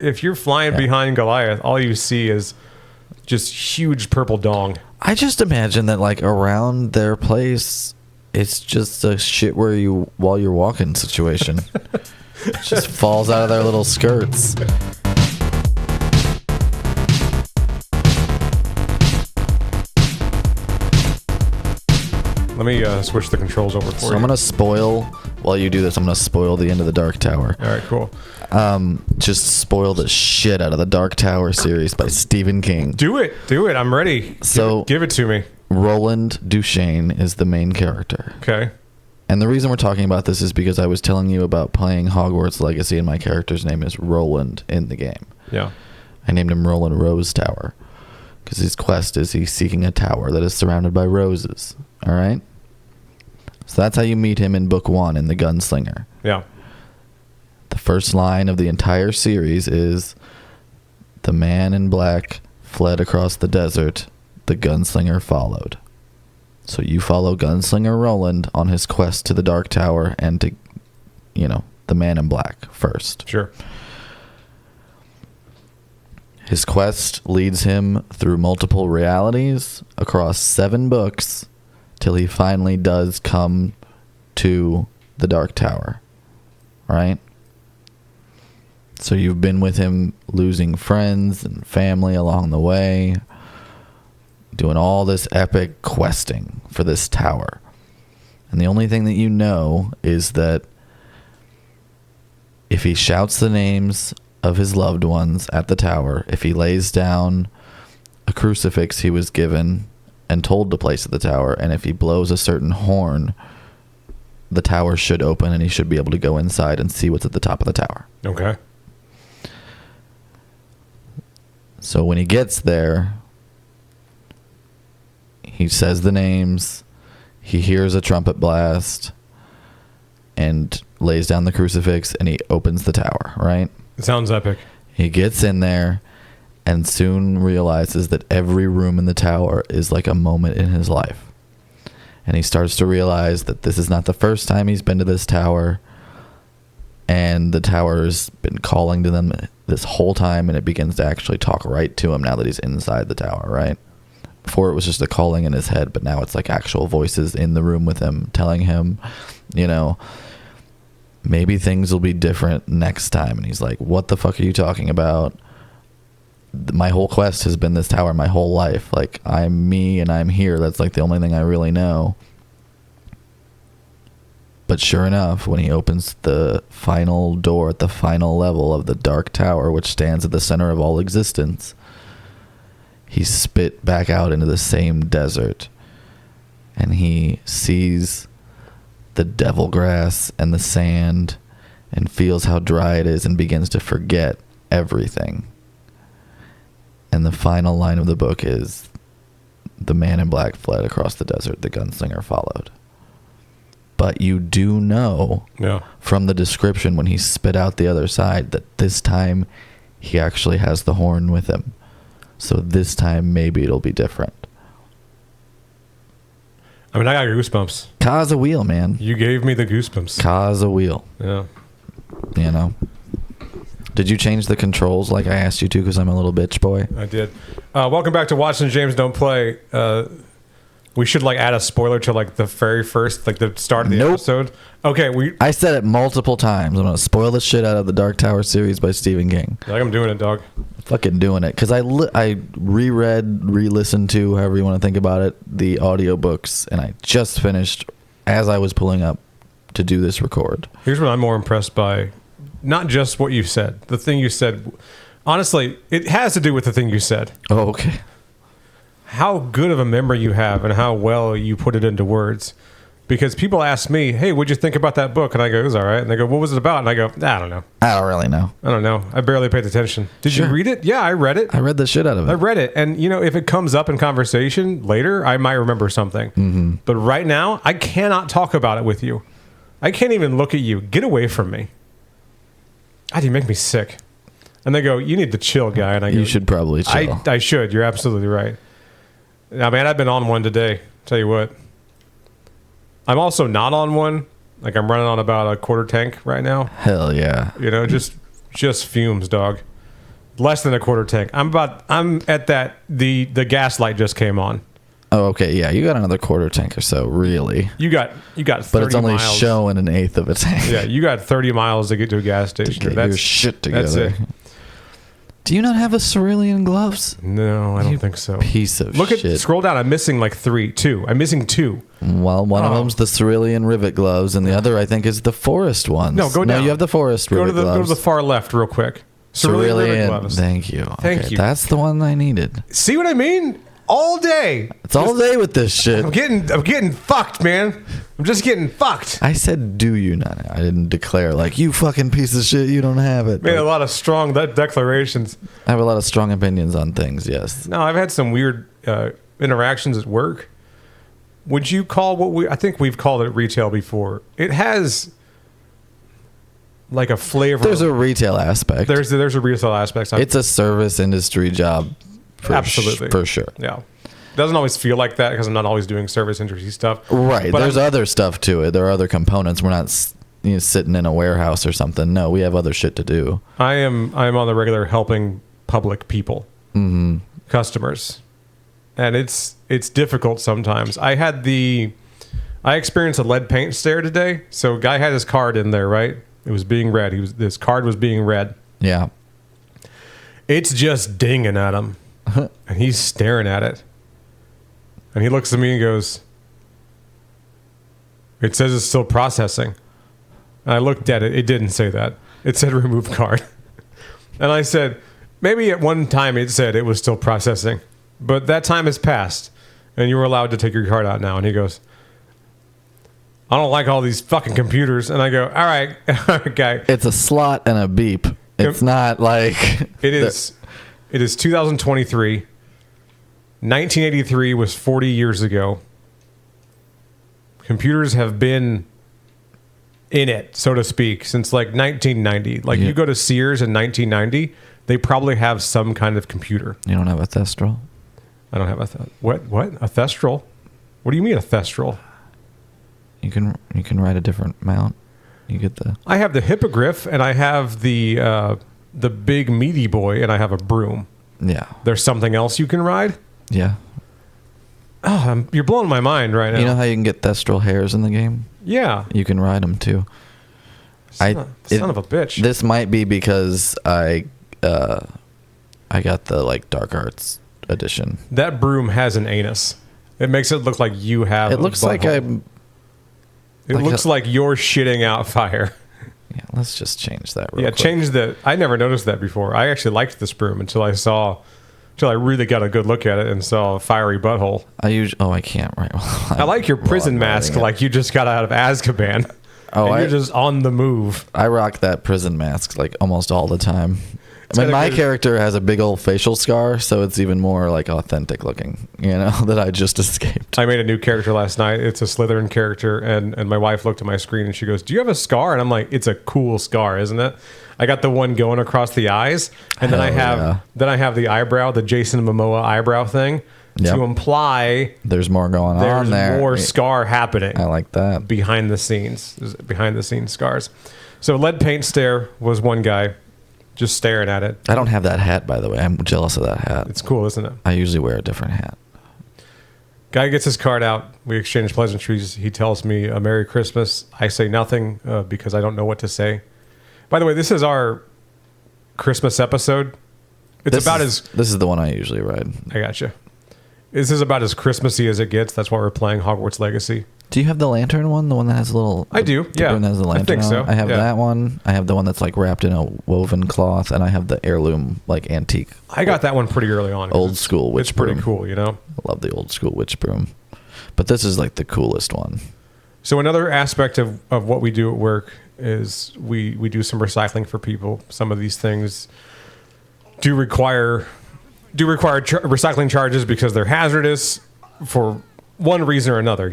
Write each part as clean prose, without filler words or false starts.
If you're flying behind Goliath, all you see is just huge purple dong. I just imagine that like around their place, it's just a shit where you while you're walking situation. It just falls out of their little skirts. Let me switch the controls over for you. So I'm gonna spoil while you do this. I'm gonna spoil the end of the Dark Tower. All right, cool. Just spoil the shit out of the Dark Tower series by Stephen King. Do it. I'm ready. So give it to me. Roland Duchesne is the main character. Okay. And the reason we're talking about this is because I was telling you about playing Hogwarts Legacy, and my character's name is Roland in the game. Yeah. I named him Roland Rose Tower because his quest is he's seeking a tower that is surrounded by roses. All right. So that's how you meet him in book 1 in The Gunslinger. Yeah. The first line of the entire series is, "The man in black fled across the desert. The gunslinger followed." So you follow Gunslinger Roland on his quest to the Dark Tower and to, the man in black first. Sure. His quest leads him through multiple realities across 7 books till he finally does come to the Dark Tower. Right? So you've been with him losing friends and family along the way, doing all this epic questing for this tower. And the only thing that you know is that if he shouts the names of his loved ones at the tower, if he lays down a crucifix he was given and told to place at the tower, and if he blows a certain horn, the tower should open and he should be able to go inside and see what's at the top of the tower. Okay. So when he gets there, he says the names, he hears a trumpet blast, and lays down the crucifix, and he opens the tower, right? It sounds epic. He gets in there and soon realizes that every room in the tower is like a moment in his life. And he starts to realize that this is not the first time he's been to this tower, and the tower's been calling to them this whole time, and it begins to actually talk right to him now that he's inside the tower, right? Before it was just a calling in his head, but now it's like actual voices in the room with him telling him, maybe things will be different next time. And he's like, what the fuck are you talking about? My whole quest has been this tower my whole life. Like, I'm me and I'm here. That's like the only thing I really know. But sure enough, when he opens the final door at the final level of the Dark Tower, which stands at the center of all existence, he's spit back out into the same desert. And he sees the devil grass and the sand and feels how dry it is and begins to forget everything. And the final line of the book is, "The man in black fled across the desert. The gunslinger followed." But you do know from the description when he spit out the other side that this time he actually has the horn with him. So this time maybe it'll be different. I mean, I got goosebumps. Cause a wheel, man. You gave me the goosebumps. Cause a wheel. Yeah. Did you change the controls like I asked you to because I'm a little bitch boy? I did. Welcome back to Watson James Don't Play. We should add a spoiler to the very first, the start of the episode. Okay, I said it multiple times. I'm gonna spoil the shit out of the Dark Tower series by Stephen King. I'm doing it, dog. Fucking doing it because I re-listened to, however you want to think about it, the audiobooks, and I just finished as I was pulling up to do this record. Here's what I'm more impressed by. Not just what you said. The thing you said, honestly, it has to do with the thing you said. Oh, okay. How good of a memory you have and how well you put it into words. Because people ask me, hey, what'd you think about that book? And I go, it was all right. And they go, what was it about? And I go, I don't know. I don't really know. I don't know. I barely paid attention. Did you read it? Yeah, I read it. I read the shit out of it. I read it. And, if it comes up in conversation later, I might remember something. Mm-hmm. But right now, I cannot talk about it with you. I can't even look at you. Get away from me. God, you make me sick. And they go, you need to chill, guy. And I go, you should probably chill. I should. You're absolutely right. Now, man, I've been on one today. Tell you what. I'm also not on one. Like, I'm running on about a quarter tank right now. Hell yeah. Just fumes, dog. Less than a quarter tank. I'm at that. The gas light just came on. Oh, okay. Yeah, you got another quarter tank or so, really. You got 30 but it's only miles. showing an eighth of a tank. Yeah, you got 30 miles to get to a gas station. To get your shit together. That's it. Do you not have a cerulean gloves? No, I don't think so. Piece of shit. Scroll down. I'm missing like two. I'm missing two. Well, one of them's the cerulean rivet gloves, and the other, I think, is the forest ones. No, go down. No, you have the forest rivet gloves. Go to the far left real quick. Cerulean rivet gloves. Thank you. Thank you. That's the one I needed. See what I mean? All day. It's all day with this shit. I'm getting fucked, man. I'm just getting fucked. I said, do you not? I didn't declare, like, you fucking piece of shit, you don't have it. Made a lot of strong declarations. I have a lot of strong opinions on things, yes. No, I've had some weird interactions at work. Would you call I think we've called it retail before. It has like a flavor. There's a retail aspect. There's a retail aspect. It's a service industry job. Absolutely. For sure. Yeah. Doesn't always feel like that because I'm not always doing service industry stuff. Right. But There's other stuff to it. There are other components. We're not sitting in a warehouse or something. No, we have other shit to do. I'm on the regular helping public people, customers, and it's difficult sometimes. I experienced a lead paint stare today. So a guy had his card in there, right? It was being read. This card was being read. Yeah. It's just dinging at him, and he's staring at it. And he looks at me and goes, "It says it's still processing." And I looked at it. It didn't say that. It said remove card. And I said, maybe at one time it said it was still processing, but that time has passed, and you were allowed to take your card out now. And he goes, "I don't like all these fucking computers." And I go, all right, guy. It's a slot and a beep. It's not like... It is 2023. 1983 was 40 years ago. Computers have been in it, so to speak, since like 1990. Like you go to Sears in 1990, they probably have some kind of computer. You don't have a Thestral? I don't have what? A Thestral? What do you mean a Thestral? You can ride a different mount. You get the... I have the Hippogriff, and I have the big meaty boy, and I have a broom. Yeah. There's something else you can ride? Yeah. Oh, you're blowing my mind right now. You know how you can get Thestral hairs in the game? Yeah. You can ride them too. Son of a bitch. This might be because I got the like Dark Arts edition. That broom has an anus. It makes it look like you have. It looks like I'm. It looks like you're shitting out fire. Yeah, let's just change that. Yeah, change the. I never noticed that before. I actually liked this broom until I really got a good look at it and saw a fiery butthole. I can't right. I like your prison mask, like you just got out of Azkaban. Oh, you're just on the move. I rock that prison mask like almost all the time. I mean, my character has a big old facial scar, so it's even more like authentic looking, that I just escaped. I made a new character last night. It's a Slytherin character, and my wife looked at my screen and she goes, "Do you have a scar?" And I'm like, "It's a cool scar, isn't it?" I got the one going across the eyes, and then I have the eyebrow, the Jason Momoa eyebrow thing, to imply there's more going on there. There's more scar happening. I like that. Behind the scenes scars. So lead paint stare was one guy. Just staring at it. I don't have that hat, by the way. I'm jealous of that hat. It's cool, isn't it? I usually wear a different hat. Guy gets his card out. We exchange pleasantries. He tells me a Merry Christmas. I say nothing because I don't know what to say. By the way, this is our Christmas episode. This is the one I usually ride. I gotcha. This is about as Christmassy as it gets. That's why we're playing Hogwarts Legacy. Do you have the lantern one? The one that has a little... I do, yeah. That has the lantern I think so. I have that one. I have the one that's like wrapped in a woven cloth, and I have the heirloom, like antique. I got that one pretty early on. Old school witch broom. It's pretty cool, I love the old school witch broom. But this is like the coolest one. So another aspect of what we do at work is we do some recycling for people. Some of these things do require recycling charges because they're hazardous for one reason or another,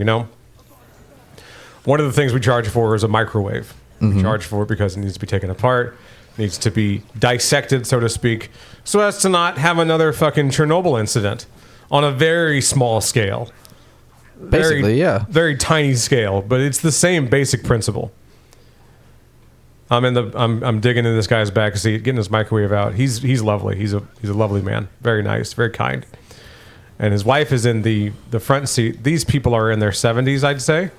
One of the things we charge for is a microwave. We charge for it because it needs to be taken apart, needs to be dissected, so to speak, so as to not have another fucking Chernobyl incident on a very small scale. Basically, Very tiny scale, but it's the same basic principle. I'm digging in this guy's back seat, getting his microwave out. He's lovely. He's a lovely man. Very nice, very kind. And his wife is in the front seat. These people are in their 70s, I'd say.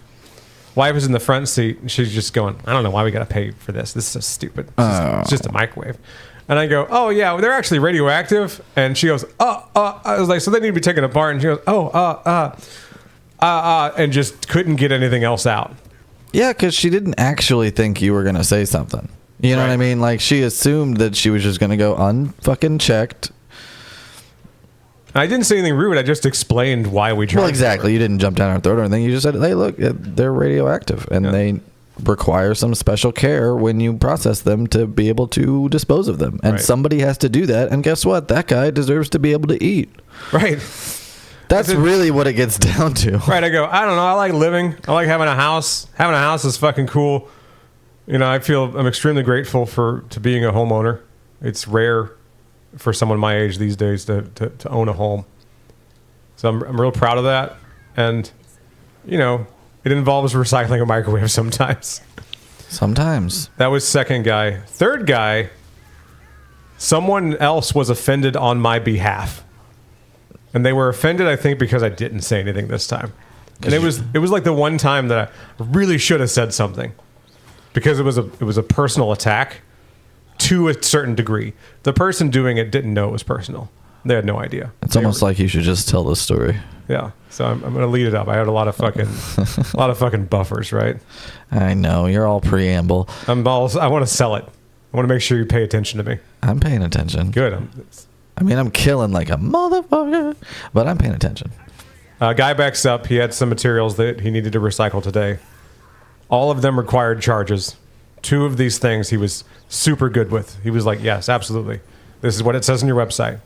Wife is in the front seat, and she's just going, I don't know why we got to pay for this. This is so stupid. It's just a microwave. And I go, oh, yeah, well, they're actually radioactive. And she goes, I was like, so they need to be taken apart. And she goes, and just couldn't get anything else out. Yeah, because she didn't actually think you were going to say something. You know what I mean? Like, she assumed that she was just going to go unfucking checked. I didn't say anything rude. I just explained why we tried. Well, exactly. You didn't jump down her throat or anything. You just said, hey, look, they're radioactive, and they require some special care when you process them to be able to dispose of them. And somebody has to do that. And guess what? That guy deserves to be able to eat. Right. That's really what it gets down to. Right. I go, I don't know. I like living. I like having a house. Having a house is fucking cool. You know, I'm extremely grateful to being a homeowner. It's rare for someone my age these days to own a home. So I'm real proud of that. And, you know, it involves recycling a microwave sometimes. Sometimes. That was second guy. Third guy, someone else was offended on my behalf. And they were offended, I think, because I didn't say anything this time. And it was like the one time that I really should have said something. Because it was a personal attack. To a certain degree. The person doing it didn't know it was personal. They had no idea. It's almost like you should just tell the story. Yeah. So I'm going to lead it up. I had a lot of fucking buffers, right? I know. You're all preamble. I want to sell it. I want to make sure you pay attention to me. I'm paying attention. Good. I'm killing like a motherfucker, but I'm paying attention. Guy backs up. He had some materials that he needed to recycle today. All of them required charges. 2 of these things he was super good with. He was like, yes, absolutely. This is what it says on your website.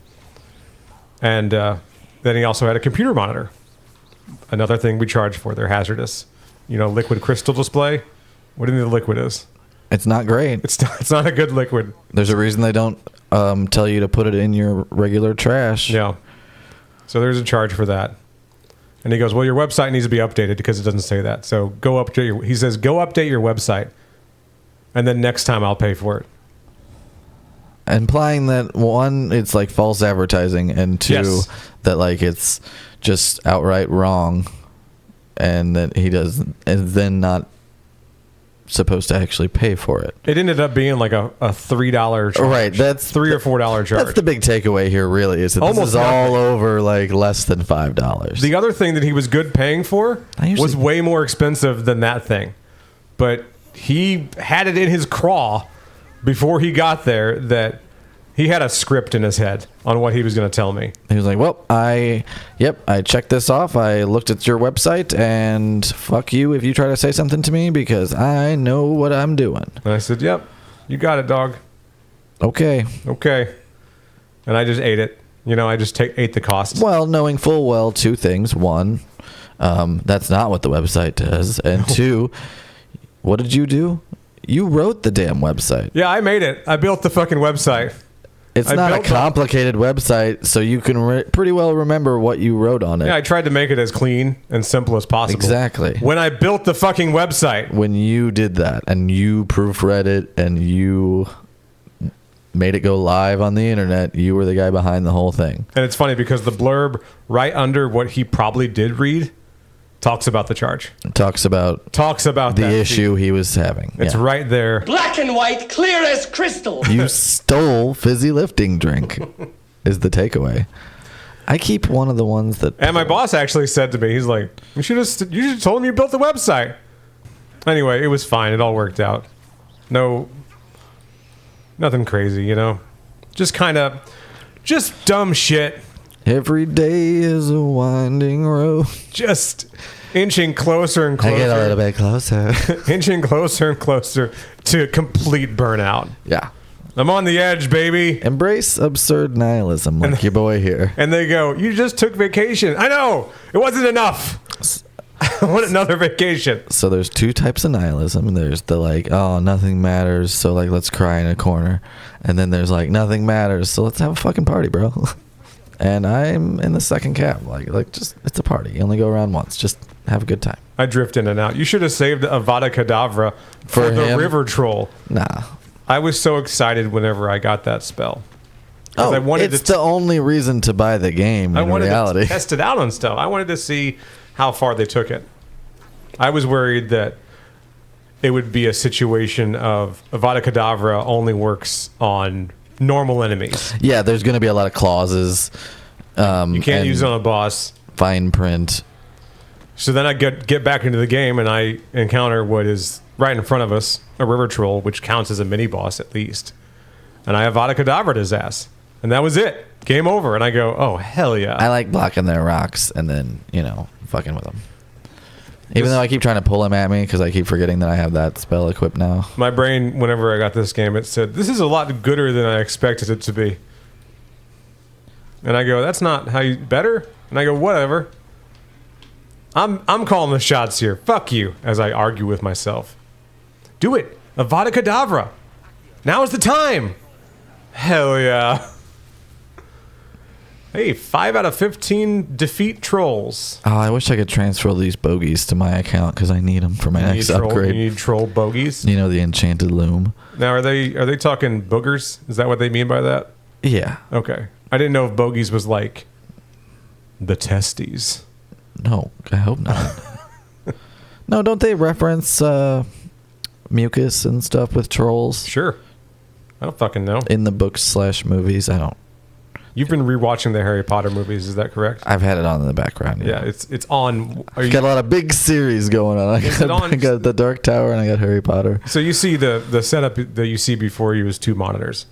And then he also had a computer monitor. Another thing we charge for. They're hazardous. You know, liquid crystal display. What do you think the liquid is? It's not great. It's not a good liquid. There's a reason they don't tell you to put it in your regular trash. Yeah. So there's a charge for that. And he goes, well, your website needs to be updated because it doesn't say that. So go update he says, go update your website. And then next time I'll pay for it. Implying that 1, it's like false advertising, and 2, that like it's just outright wrong, and that he doesn't, and then not supposed to actually pay for it. It ended up being like a $3 charge. Right, that's $3 or $4 charge. That's the big takeaway here. Really, is that this is all over like less than $5. The other thing that he was good paying for was way more expensive than that thing, but he had it in his craw before he got there that he had a script in his head on what he was going to tell me. He was like, well, I checked this off. I looked at your website, and fuck you if you try to say something to me because I know what I'm doing. And I said, yep, you got it, dog. Okay. And I just ate it. You know, I just ate the cost. Well, knowing full well 2 things. 1, that's not what the website does. And 2, what did you do? You wrote the damn website. Yeah, I made it. I built the fucking website. It's not a complicated website, so you can pretty well remember what you wrote on it. Yeah, I tried to make it as clean and simple as possible. Exactly. When I built the fucking website. When you did that, and you proofread it, and you made it go live on the internet, you were the guy behind the whole thing. And it's funny because the blurb right under what he probably did read talks about the charge. Talks about the issue he was having. It's right there. Black and white, clear as crystal. You stole fizzy lifting drink is the takeaway. I keep one of the ones that... And my boss actually said to me, he's like, you should have told him you built the website. Anyway, it was fine. It all worked out. Nothing crazy, you know? Just dumb shit. Every day is a winding road. Just inching closer and closer. I get a little bit closer. Inching closer and closer to complete burnout. Yeah. I'm on the edge, baby. Embrace absurd nihilism like your boy here. And they go, you just took vacation. I know. It wasn't enough. I want another vacation. So there's 2 types of nihilism. There's the like, oh, nothing matters, so like let's cry in a corner. And then there's like, nothing matters, so let's have a fucking party, bro. And I'm in the second camp. Like just it's a party. You only go around once. Just have a good time. I drift in and out. You should have saved Avada Kedavra for the him? river troll. Nah. I was so excited whenever I got that spell. 'Cause Oh, I wanted it's the only reason to buy the game I in wanted reality. to test it out on stuff. I wanted to see how far they took it. I was worried that it would be a situation of Avada Kedavra only works on normal enemies. Yeah, there's going to be a lot of clauses. You can't use it on a boss. Fine print. So then I get back into the game and I encounter what is right in front of us, a river troll, which counts as a mini boss at least. And I Avada Kedavra his ass. And that was it. Game over. And I go, oh, hell yeah. I like blocking their rocks and then, fucking with them. Even though I keep trying to pull him at me because I keep forgetting that I have that spell equipped now. My brain, whenever I got this game, it said, this is a lot gooder than I expected it to be. And I go, that's not how you... Better? And I go, whatever. I'm calling the shots here. Fuck you, as I argue with myself. Do it. Avada Kedavra. Now is the time. Hell yeah. Hey, 5 out of 15 defeat trolls. Oh, I wish I could transfer these bogeys to my account because I need them for my next upgrade. You need troll bogeys? The enchanted loom. Now, are they talking boogers? Is that what they mean by that? Yeah. Okay. I didn't know if bogeys was like the testes. No, I hope not. No, don't they reference mucus and stuff with trolls Sure. I don't fucking know. in the books/movies? I don't. You've been rewatching the Harry Potter movies, is that correct? I've had it on in the background. Yeah, it's on. Are you, Got a lot of big series going on. Is it on? I got the Dark Tower and I got Harry Potter. so you see the setup that you see before you is 2 monitors.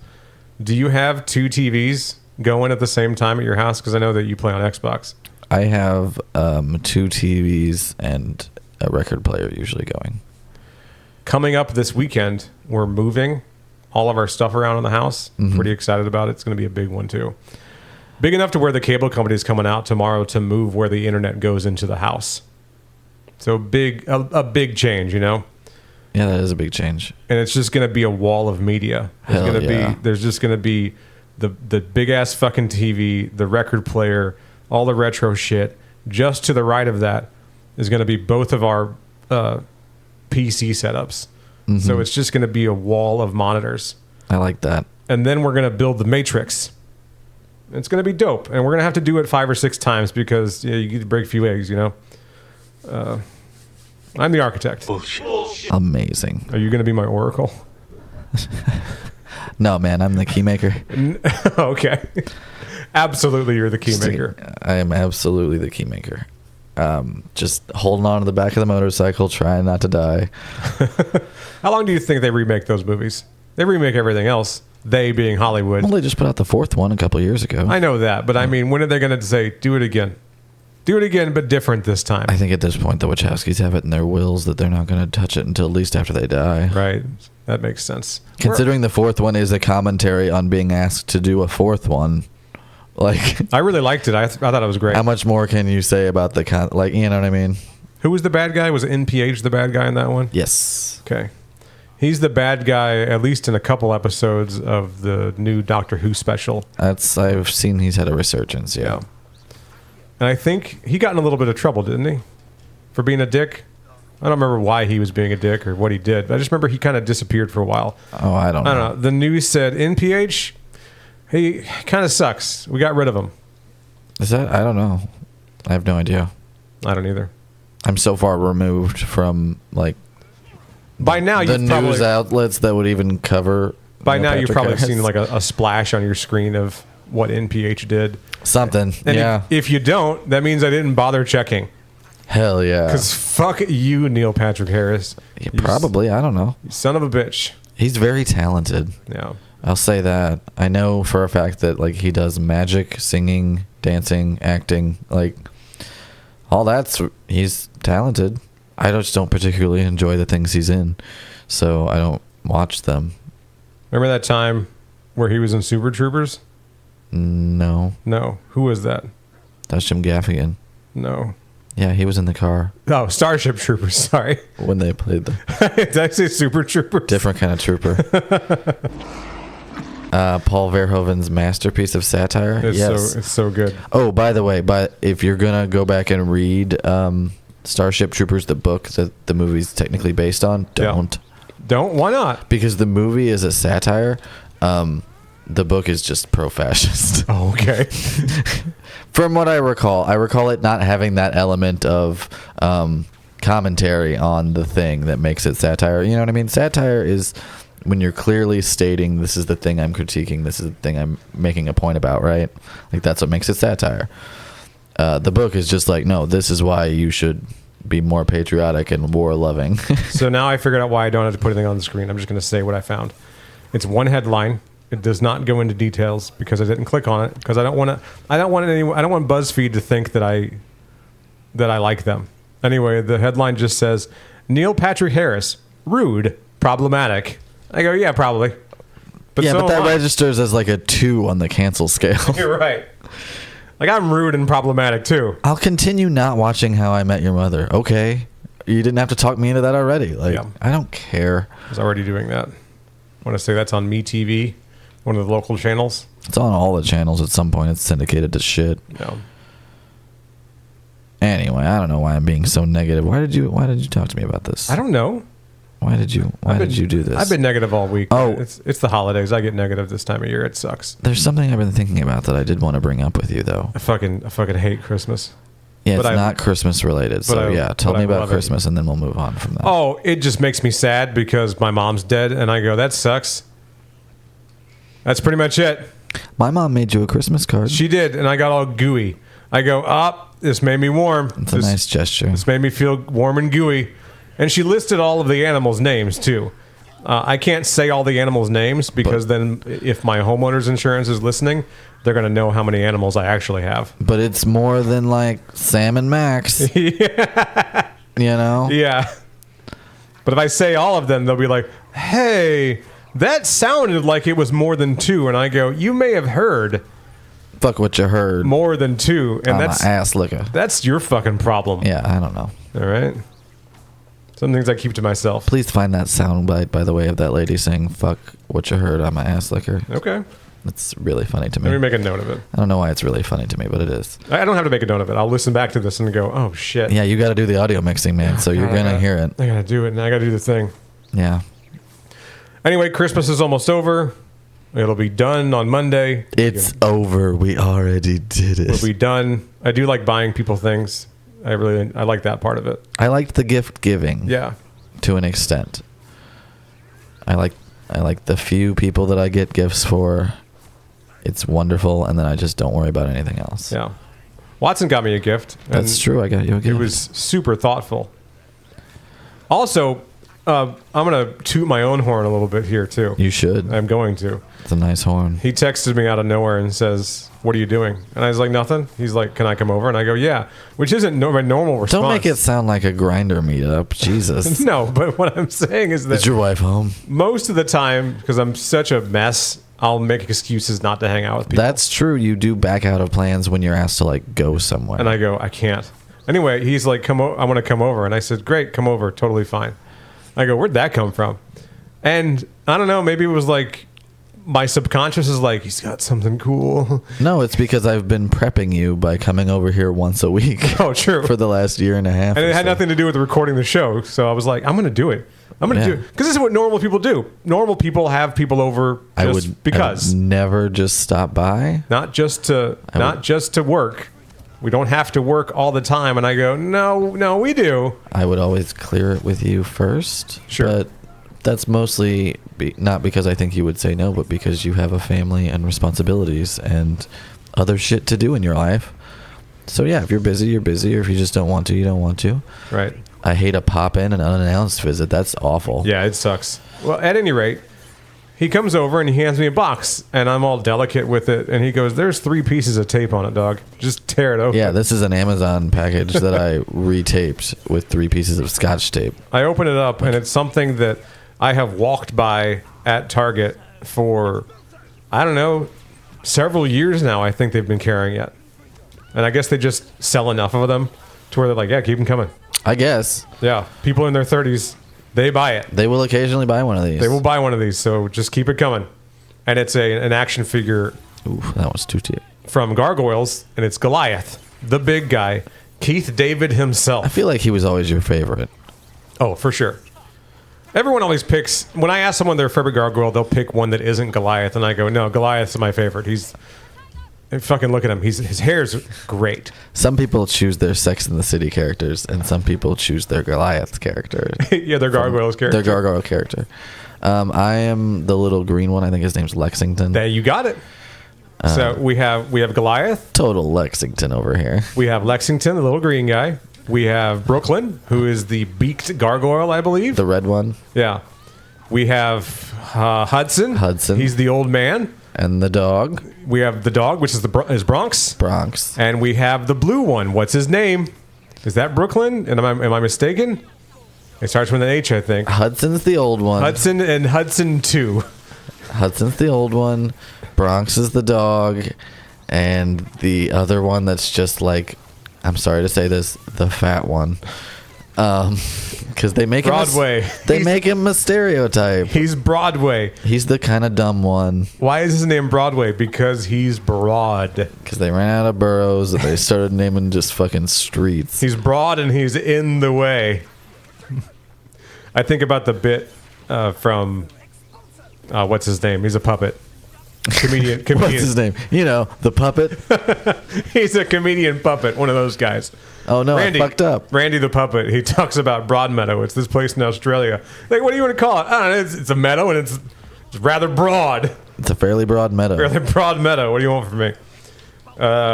Do you have 2 TVs going at the same time at your house? Because I know that you play on Xbox. I have 2 TVs and a record player usually going. Coming up this weekend, we're moving all of our stuff around in the house. Pretty excited about it. It's going to be a big one too. Big enough to where the cable company is coming out tomorrow to move where the internet goes into the house. So a big change, Yeah, that is a big change. And it's just going to be a wall of media. There's just going to be the big ass fucking TV, the record player, all the retro shit. Just to the right of that is going to be both of our PC setups. So it's just going to be a wall of monitors. I like that. And then we're going to build the Matrix. It's going to be dope. And we're going to have to do it 5 or 6 times because you get to break a few eggs, I'm the architect. Bullshit. Amazing. Are you going to be my oracle? No, man, I'm the keymaker. Okay. Absolutely, you're the keymaker. I am absolutely the keymaker. Just holding on to the back of the motorcycle, trying not to die. How long do you think they remake those movies? They remake everything else. They being Hollywood. Well, they just put out the 4th one a couple years ago. I know that, but I mean, when are they going to say, do it again? Do it again, but different this time. I think at this point, the Wachowskis have it in their wills that they're not going to touch it until at least after they die. Right. That makes sense. Considering the 4th one is a commentary on being asked to do a 4th one. Like, I really liked it. I thought it was great. how much more can you say about the you know what I mean? Who was the bad guy? Was NPH the bad guy in that one? Yes. Okay. He's the bad guy, at least in a couple episodes of the new Doctor Who special. I've seen he's had a resurgence, yeah. And I think he got in a little bit of trouble, didn't he? For being a dick? I don't remember why he was being a dick or what he did. But I just remember he kind of disappeared for a while. Oh, I don't know. The news said NPH, he kind of sucks. We got rid of him. Is that? I don't know. I have no idea. I don't either. I'm so far removed from by now the you've news probably outlets that would even cover. by now you've Patrick probably Harris. seen like a splash on your screen of what NPH did. Something. And yeah. if you don't, that means I didn't bother checking. Hell yeah. Because fuck you, Neil Patrick Harris. Yeah, probably. I don't know. You son of a bitch. He's very talented. Yeah. I'll say that. I know for a fact that he does magic, singing, dancing, acting, all that's. He's talented. I just don't particularly enjoy the things he's in, so I don't watch them. Remember that time where he was in Super Troopers? No. No. Who was that? That's Jim Gaffigan. No. Yeah, he was in the car Oh, Starship Troopers. Sorry. when they played the Did I say Super Troopers? different kind of trooper. Paul Verhoeven's masterpiece of satire. It's yes. so good. Oh, by the way, if you're gonna go back and read Starship Troopers, the book that the movie's technically based on, don't. Don't? Why not? Because the movie is a satire. The book is just pro-fascist. Oh, okay. From what I recall it not having that element of commentary on the thing that makes it satire. You know what I mean? Satire is when you're clearly stating, this is the thing I'm critiquing, this is the thing I'm making a point about, right? Like, that's what makes it satire. The book is just like, no, this is why you should be more patriotic and war-loving. So now I figured out why I don't have to put anything on the screen. I'm just going to say what I found. It's one headline. It does not go into details because I didn't click on it because I don't want BuzzFeed to think that I like them. Anyway, the headline just says Neil Patrick Harris, rude, problematic. I go, yeah, probably. But yeah, so but that registers as like a 2 on the cancel scale. You're right. Like, I'm rude and problematic too. I'll continue not watching How I Met Your Mother. Okay. You didn't have to talk me into that already. Like, yeah. I don't care. I was already doing that. I want to say that's on MeTV, one of the local channels. It's on all the channels at some point. It's syndicated to shit. Yeah. Anyway, I don't know why I'm being so negative. Why did you talk to me about this? I don't know. Why did you do this? I've been negative all week. Oh, it's the holidays. I get negative this time of year. It sucks. There's something I've been thinking about that I did want to bring up with you, though. I fucking hate Christmas. Yeah, it's not Christmas related. So tell me about Christmas, and then we'll move on from that. Oh, it just makes me sad because my mom's dead, and I go, that sucks. That's pretty much it. My mom made you a Christmas card. She did, and I got all gooey. I go, this made me warm. It's a nice gesture. This made me feel warm and gooey. And she listed all of the animals' names, too. I can't say all the animals' names because then if my homeowner's insurance is listening, they're going to know how many animals I actually have. But it's more than like Sam and Max. Yeah. You know? Yeah. But if I say all of them, they'll be like, hey, that sounded like it was more than 2. And I go, you may have heard. Fuck what you heard. More than 2. And that's ass liquor. That's your fucking problem. Yeah, I don't know. All right. Some things I keep to myself. Please find that soundbite, by the way, of that lady saying, fuck what you heard on my ass liquor. Okay. It's really funny to me. Let me make a note of it. I don't know why it's really funny to me, but it is. I don't have to make a note of it. I'll listen back to this and go, oh, shit. Yeah, you got to do the audio mixing, man, so you're going to hear it. I got to do it, and I got to do the thing. Yeah. Anyway, Christmas is almost over. It'll be done on Monday. It's over. We already did it. We'll be done. I do like buying people things. I like that part of it. I liked the gift giving. Yeah. To an extent. I like the few people that I get gifts for. It's wonderful, and then I just don't worry about anything else. Yeah. Watson got me a gift. That's true. I got you a gift. It was super thoughtful. Also, I'm going to toot my own horn a little bit here, too. You should. I'm going to. It's a nice horn. He texted me out of nowhere and says, what are you doing? And I was like, nothing. He's like, can I come over? And I go, yeah, which isn't my normal response. Don't make it sound like a grinder meetup. Jesus. No, but what I'm saying is that... Is your wife home? Most of the time, because I'm such a mess, I'll make excuses not to hang out with people. That's true. You do back out of plans when you're asked to like go somewhere. And I go, I can't. Anyway, he's like, I want to come over. And I said, great, come over. Totally fine. I go, where'd that come from? And I don't know, maybe it was like my subconscious is like, he's got something cool. No, it's because I've been prepping you by coming over here once a week. Oh, true. For the last year and a half. And it had nothing to do with recording the show. So I was like, I'm going to do it. I'm going to do it. Because this is what normal people do. Normal people have people over because. I would never just stop by. Not just to work. We don't have to work all the time. And I go, no, we do. I would always clear it with you first. Sure. But that's mostly not because I think you would say no, but because you have a family and responsibilities and other shit to do in your life. So yeah, if you're busy, you're busy. Or if you just don't want to, you don't want to. Right. I hate a pop-in and unannounced visit. That's awful. Yeah, it sucks. Well, at any rate, he comes over and he hands me a box, and I'm all delicate with it, and he goes, there's 3 pieces of tape on it, dog. Just tear it open. Yeah, this is an Amazon package that I retaped with 3 pieces of Scotch tape. I open it up, and it's something that I have walked by at Target for, I don't know, several years now. I think they've been carrying it. And I guess they just sell enough of them to where they're like, yeah, keep them coming. I guess. Yeah, people in their 30s, they buy it. They will occasionally buy one of these. They will buy one of these, so just keep it coming. And it's an action figure. Ooh, that was too deep. From Gargoyles, and it's Goliath, the big guy, Keith David himself. I feel like he was always your favorite. Oh, for sure. Everyone always picks. When I ask someone their favorite gargoyle, they'll pick one that isn't Goliath, and I go, "No, Goliath's my favorite. And fucking look at him. His hair's great." Some people choose their Sex and the City characters, and some people choose their Goliath character. Yeah, their gargoyles character. Their gargoyle character. I am the little green one. I think his name's Lexington. There, you got it. So we have Goliath. Total Lexington over here. We have Lexington, the little green guy. We have Brooklyn, who is the beaked gargoyle, I believe. The red one. Yeah. We have Hudson. Hudson. He's the old man. And the dog. We have the dog, which is is Bronx. Bronx. And we have the blue one. What's his name? Is that Brooklyn? And am I mistaken? It starts with an H, I think. Hudson's the old one. Hudson and Hudson 2. Hudson's the old one. Bronx is the dog. And the other one that's just like, I'm sorry to say this, the fat one. Because they make Broadway. They make him a stereotype. He's Broadway. He's the kind of dumb one. Why is his name Broadway? Because he's broad. Because they ran out of boroughs and they started naming just fucking streets. He's broad and he's in the way. I think about the bit from what's his name? He's a puppet. Comedian. What's his name? You know, the puppet. He's a comedian puppet, one of those guys. Oh no, Randy, I fucked up. Randy the puppet. He talks about Broadmeadow. It's this place in Australia. Like, what do you want to call it? I don't know. It's a meadow and it's rather broad. It's a fairly broad meadow. Fairly broad meadow. What do you want from me?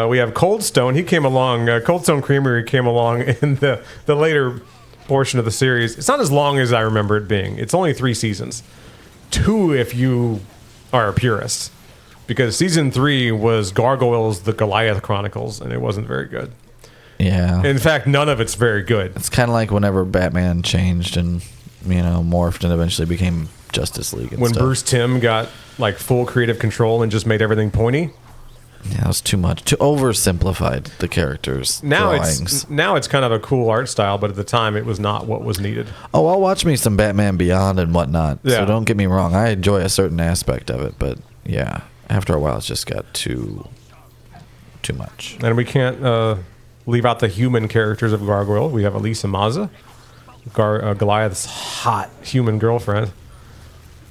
We have Cold Stone. He came along. Cold Stone Creamery came along in the later portion of the series. It's not as long as I remember it being. It's only 3 seasons. 2 if you are a purist. Because season 3 was Gargoyles, the Goliath Chronicles, and it wasn't very good. Yeah. In fact, none of it's very good. It's kind of like whenever Batman changed and, morphed and eventually became Justice League and When stuff. Bruce Timm got like full creative control and just made everything pointy. Yeah, it was too much. Too oversimplified, the characters' drawings. It's kind of a cool art style, but at the time it was not what was needed. Oh, I'll watch me some Batman Beyond and whatnot. Yeah. So don't get me wrong. I enjoy a certain aspect of it, but yeah, after a while, it's just got too much. And we can't leave out the human characters of Gargoyle. We have Elisa Maza, Goliath's hot human girlfriend.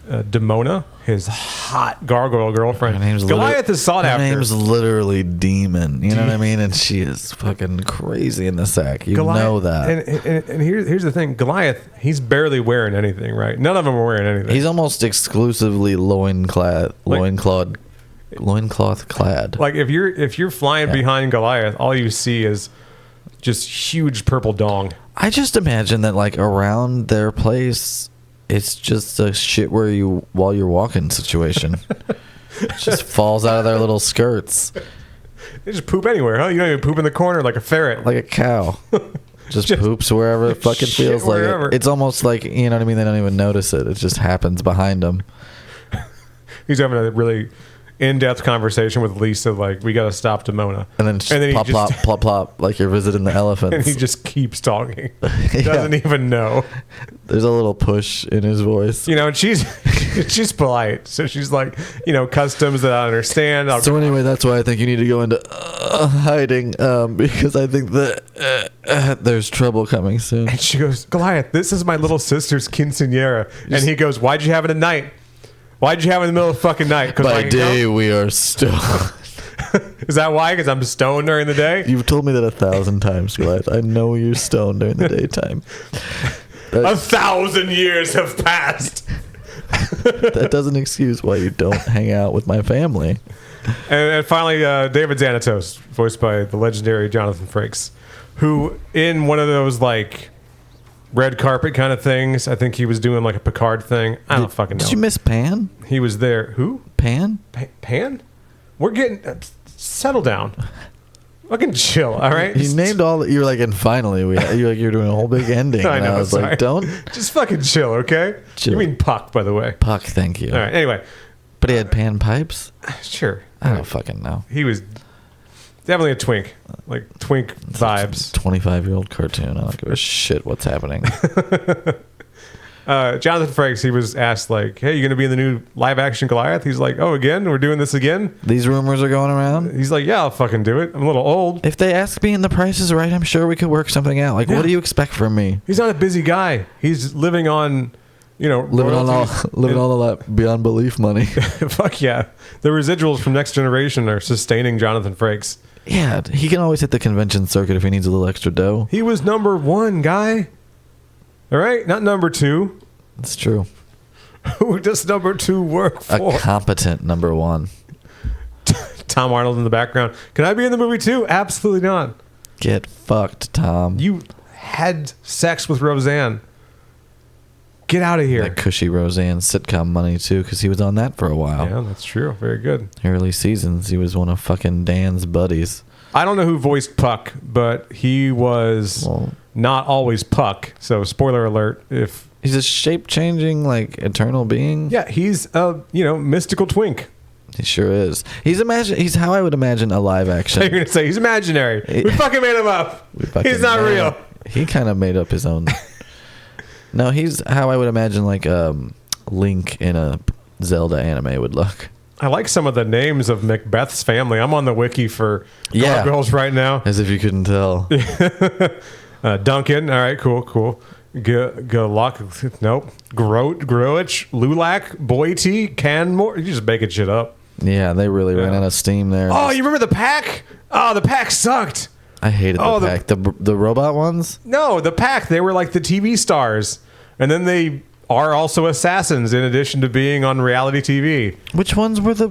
Demona, his hot gargoyle girlfriend. Goliath is sought after. Her name's literally Demon. You know what I mean? And she is fucking crazy in the sack. You know that. And here's the thing. Goliath, he's barely wearing anything, right? None of them are wearing anything. He's almost exclusively loincloth clad. Like if you're flying behind Goliath, all you see is just huge purple dong. I just imagine that like around their place, it's just a shit while you're walking situation. It just falls out of their little skirts. They just poop anywhere, huh? You don't even poop in the corner like a ferret. Like a cow. Just poops wherever it fucking feels like it. It's almost like, you know what I mean? They don't even notice it. It just happens behind them. He's having a really in-depth conversation with Lisa, like, we got to stop Demona. And then plop, plop, plop, plop, like you're visiting the elephants. And he just keeps talking. Doesn't even know. There's a little push in his voice. And she's polite. So she's like, customs that I understand. So anyway, that's why I think you need to go into hiding, because I think that there's trouble coming soon. And she goes, Goliath, this is my little sister's quinceañera. And he goes, why'd you have it at night? Why'd you have it in the middle of the fucking night? By day, we are stoned. Is that why? Because I'm stoned during the day? You've told me that 1,000 times, Goliath. I know you're stoned during the daytime. 1,000 years have passed. That doesn't excuse why you don't hang out with my family. And finally, David Xanatos, voiced by the legendary Jonathan Frakes, who in one of those like red carpet kind of things, I think he was doing like a Picard thing. I don't fucking know. Did you miss Pan? He was there. Who? Pan? Pan? We're getting settle down. Fucking chill, all right? You named all. You're like, and finally, you're doing a whole big ending. I know. And I was sorry. like, don't. Just fucking chill, okay? Chill. You mean Puck, by the way? Puck, thank you. All right. Anyway, but he had pan pipes. Sure. I don't fucking know. He was definitely a twink, like twink vibes. 25-year-old cartoon. I don't give a shit what's happening. Jonathan Frakes, he was asked like, "Hey, you going to be in the new live action Goliath?" He's like, "Oh, again? We're doing this again?" These rumors are going around. He's like, "Yeah, I'll fucking do it. I'm a little old." If they ask me and the price is right, I'm sure we could work something out. Like, Yeah. what do you expect from me? He's not a busy guy. He's living on, Living on all that beyond belief money. Fuck yeah. The residuals from Next Generation are sustaining Jonathan Frakes. Yeah, he can always hit the convention circuit if he needs a little extra dough. He was number 1, guy. All right, not number 2. It's true. Who does number 2 work for? A competent number 1. Tom Arnold in the background. Can I be in the movie too? Absolutely not. Get fucked, Tom. You had sex with Roseanne. Get out of here. That cushy Roseanne sitcom money, too, because he was on that for a while. Yeah, that's true. Very good. Early seasons, he was one of fucking Dan's buddies. I don't know who voiced Puck, but he was not always Puck. So, spoiler alert, if... He's a shape-changing, like, eternal being. Yeah, he's a, mystical twink. He sure is. He's how I would imagine a live action. You're going to say he's imaginary. We fucking made him up. He's not real. He kind of made up his own... No, he's how I would imagine like Link in a Zelda anime would look. I like some of the names of Macbeth's family. I'm on the wiki for Gargoyles right now. As if you couldn't tell. Duncan. All right, cool. Nope. Groich, Lulak, Boyti, Canmore. You're just making shit up. Yeah, they really ran out of steam there. Oh, you remember the pack? Oh, the pack sucked. I hated the pack. The robot ones? No, the pack. They were like the TV stars. And then they are also assassins in addition to being on reality TV. Which ones were the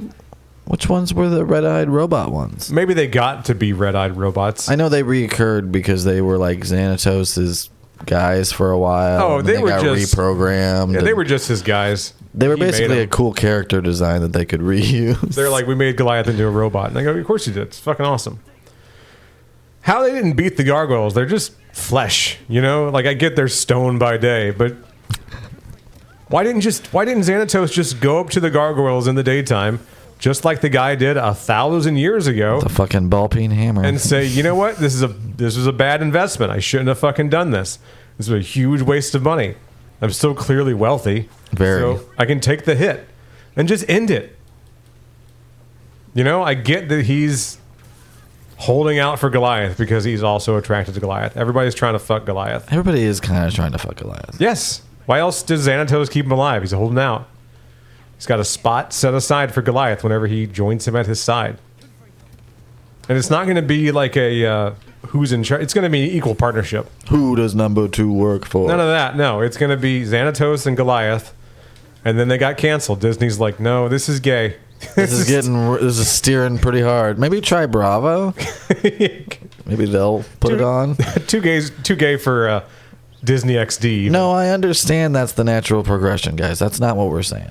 red-eyed robot ones? Maybe they got to be red-eyed robots. I know they reoccurred because they were like Xanatos' guys for a while. Oh, they were got just reprogrammed. Yeah, they were just his guys. They were basically a cool character design that they could reuse. They're like, we made Goliath into a robot. And I go, of course you did. It's fucking awesome. How they didn't beat the Gargoyles, they're just flesh, Like I get they're stone by day, but why didn't Xanatos just go up to the Gargoyles in the daytime, just like the guy did 1,000 years ago, the fucking ball peen hammer, and say, you know what, this was a bad investment. I shouldn't have fucking done this. This was a huge waste of money. I'm still clearly wealthy, so I can take the hit and just end it. I get that he's holding out for Goliath because he's also attracted to Goliath. Everybody's trying to fuck Goliath. Everybody is kind of trying to fuck Goliath. Yes. Why else does Xanatos keep him alive? He's holding out. He's got a spot set aside for Goliath whenever he joins him at his side. And it's not going to be like a who's in charge. It's going to be equal partnership. Who does number 2 work for? None of that. No, it's going to be Xanatos and Goliath. And then they got canceled. Disney's like, no, this is gay. This is steering pretty hard. Maybe try Bravo. Maybe they'll put it on. Too gay for Disney XD. No, I understand that's the natural progression, guys. That's not what we're saying.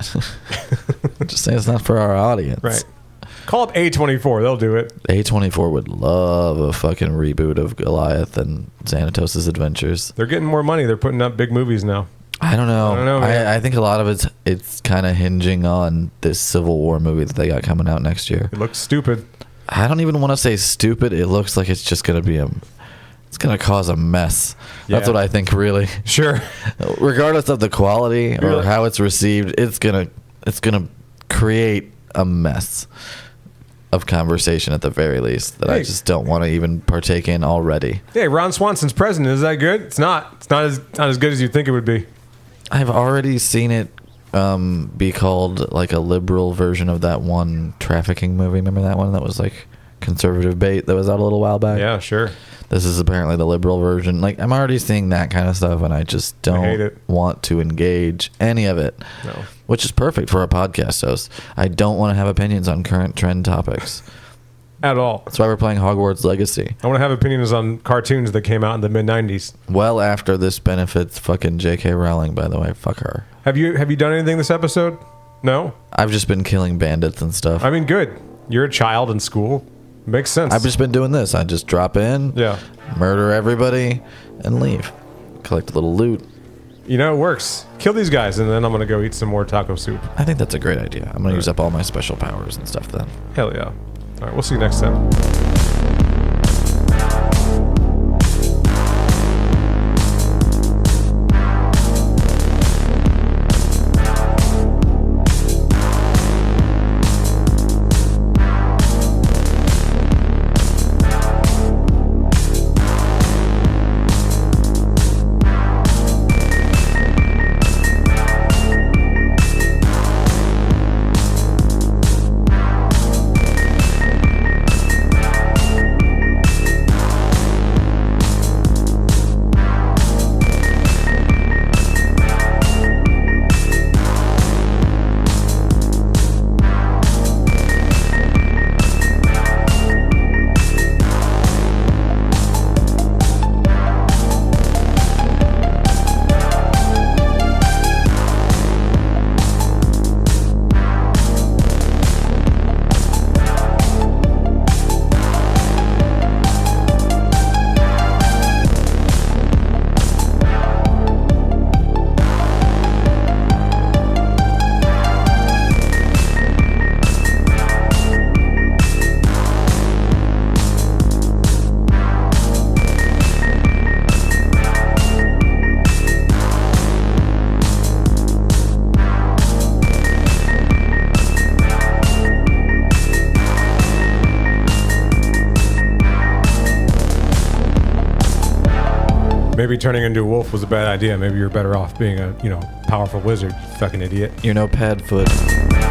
Just saying it's not for our audience. Right. Call up A24. They'll do it. A24 would love a fucking reboot of Goliath and Xanatos' adventures. They're getting more money. They're putting up big movies now. I don't know. Man. I think a lot of it's kind of hinging on this Civil War movie that they got coming out next year. It looks stupid. I don't even want to say stupid. It looks like it's just going to be it's going to cause a mess. Yeah. That's what I think, really. Sure. Regardless of the quality or how it's received, it's going to create a mess of conversation at the very least that I just don't want to even partake in already. Hey, Ron Swanson's president. Is that good? It's not. It's not as good as you think it would be. I've already seen it be called like a liberal version of that one trafficking movie. Remember that one that was like conservative bait that was out a little while back? Yeah, sure. This is apparently the liberal version. Like, I'm already seeing that kind of stuff, and I just don't want to engage any of it. No. Which is perfect for a podcast host. I don't want to have opinions on current trend topics. At all. That's why we're playing Hogwarts Legacy. I want to have opinions on cartoons that came out in the mid-90s. Well, after this benefits fucking J.K. Rowling, by the way. Fuck her. Have you done anything this episode? No? I've just been killing bandits and stuff. I mean, good. You're a child in school. Makes sense. I've just been doing this. I just drop in, murder everybody, and leave. Collect a little loot. It works. Kill these guys, and then I'm going to go eat some more taco soup. I think that's a great idea. I'm going to use up all my special powers and stuff then. Hell yeah. All right, we'll see you next time. Maybe turning into a wolf was a bad idea. Maybe you're better off being a, powerful wizard, you fucking idiot. You're no Padfoot.